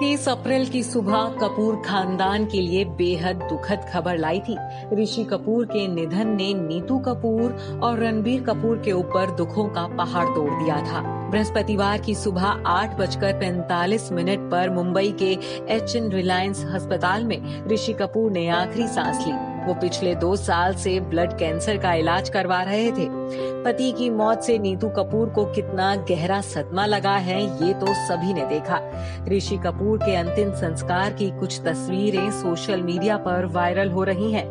30 अप्रैल की सुबह कपूर खानदान के लिए बेहद दुखद खबर लाई थी। ऋषि कपूर के निधन ने नीतू कपूर और रणबीर कपूर के ऊपर दुखों का पहाड़ तोड़ दिया था। बृहस्पतिवार की सुबह 8:45 पर मुंबई के एच.एन. रिलायंस अस्पताल में ऋषि कपूर ने आखिरी सांस ली। वो पिछले 2 साल से ब्लड कैंसर का इलाज करवा रहे थे। पति की मौत से नीतू कपूर को कितना गहरा सदमा लगा है, ये तो सभी ने देखा। ऋषि कपूर के अंतिम संस्कार की कुछ तस्वीरें सोशल मीडिया पर वायरल हो रही हैं।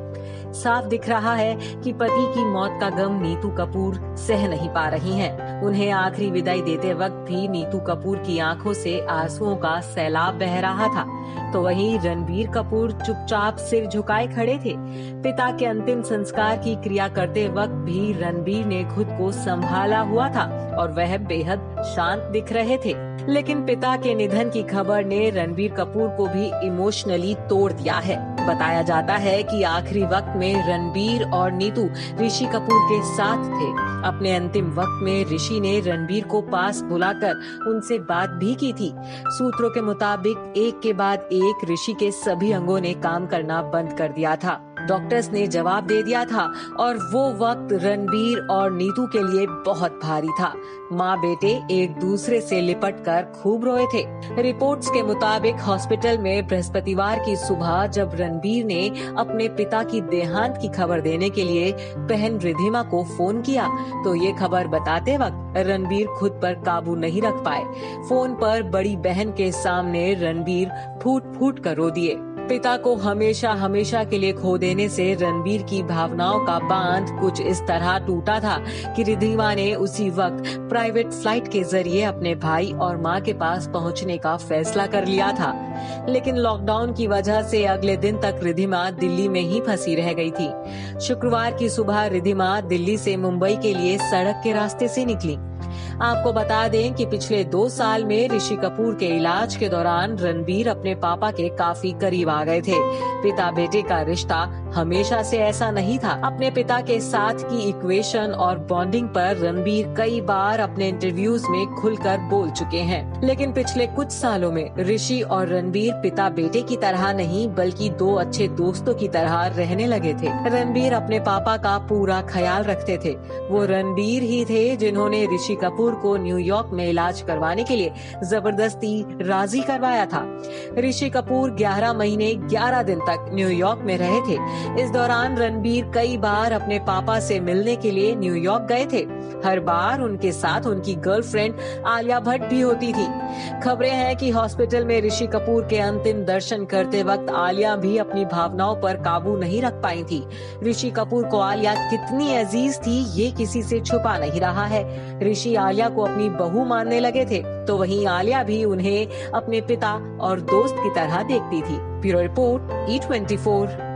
साफ दिख रहा है कि पति की मौत का गम नीतू कपूर सह नहीं पा रही हैं। उन्हें आखिरी विदाई देते वक्त भी नीतू कपूर की आंखों से आंसुओं का सैलाब बह रहा था, तो वहीं रणबीर कपूर चुपचाप सिर झुकाए खड़े थे। पिता के अंतिम संस्कार की क्रिया करते वक्त भी रणबीर ने खुद को संभाला हुआ था और वह बेहद शांत दिख रहे थे। लेकिन पिता के निधन की खबर ने रणबीर कपूर को भी इमोशनली तोड़ दिया है। बताया जाता है कि आखिरी वक्त में रणबीर और नीतू ऋषि कपूर के साथ थे। अपने अंतिम वक्त में ऋषि ने रणबीर को पास बुलाकर उनसे बात भी की थी। सूत्रों के मुताबिक एक के बाद एक ऋषि के सभी अंगों ने काम करना बंद कर दिया था। डॉक्टर्स ने जवाब दे दिया था और वो वक्त रणबीर और नीतू के लिए बहुत भारी था। माँ बेटे एक दूसरे से लिपटकर खूब रोए थे। रिपोर्ट्स के मुताबिक हॉस्पिटल में बृहस्पतिवार की सुबह जब रणबीर ने अपने पिता की देहांत की खबर देने के लिए बहन रिधिमा को फोन किया, तो ये खबर बताते वक्त रणबीर खुद पर काबू नहीं रख पाए। फोन पर बड़ी बहन के सामने रणबीर फूट फूट कर रो दिए। पिता को हमेशा हमेशा के लिए खो देने से रणबीर की भावनाओं का बांध कुछ इस तरह टूटा था कि रिधिमा ने उसी वक्त प्राइवेट फ्लाइट के जरिए अपने भाई और मां के पास पहुंचने का फैसला कर लिया था। लेकिन लॉकडाउन की वजह से अगले दिन तक रिधिमा दिल्ली में ही फंसी रह गई थी। शुक्रवार की सुबह रिधिमा दिल्ली से मुंबई के लिए सड़क के रास्ते से निकली। आपको बता दें कि पिछले 2 साल में ऋषि कपूर के इलाज के दौरान रणबीर अपने पापा के काफी करीब आ गए थे। पिता बेटे का रिश्ता हमेशा से ऐसा नहीं था। अपने पिता के साथ की इक्वेशन और बॉन्डिंग पर रणबीर कई बार अपने इंटरव्यूज में खुलकर बोल चुके हैं। लेकिन पिछले कुछ सालों में ऋषि और रणबीर पिता बेटे की तरह नहीं बल्कि 2 अच्छे दोस्तों की तरह रहने लगे थे। रणबीर अपने पापा का पूरा ख्याल रखते थे। वो रणबीर ही थे जिन्होंने ऋषि कपूर को न्यूयॉर्क में इलाज करवाने के लिए जबरदस्ती राजी करवाया था। ऋषि कपूर 11 महीने 11 दिन तक न्यूयॉर्क में रहे थे। इस दौरान रणबीर कई बार अपने पापा से मिलने के लिए न्यूयॉर्क गए थे। हर बार उनके साथ उनकी गर्लफ्रेंड आलिया भट्ट भी होती थी। खबरें हैं कि हॉस्पिटल में ऋषि कपूर के अंतिम दर्शन करते वक्त आलिया भी अपनी भावनाओं पर काबू नहीं रख पाई थी। ऋषि कपूर को आलिया कितनी अजीज थी, ये किसी से छुपा नहीं रहा है। ऋषि आलिया को अपनी बहू मानने लगे थे, तो वहीं आलिया भी उन्हें अपने पिता और दोस्त की तरह देखती थी। Bureau report E24।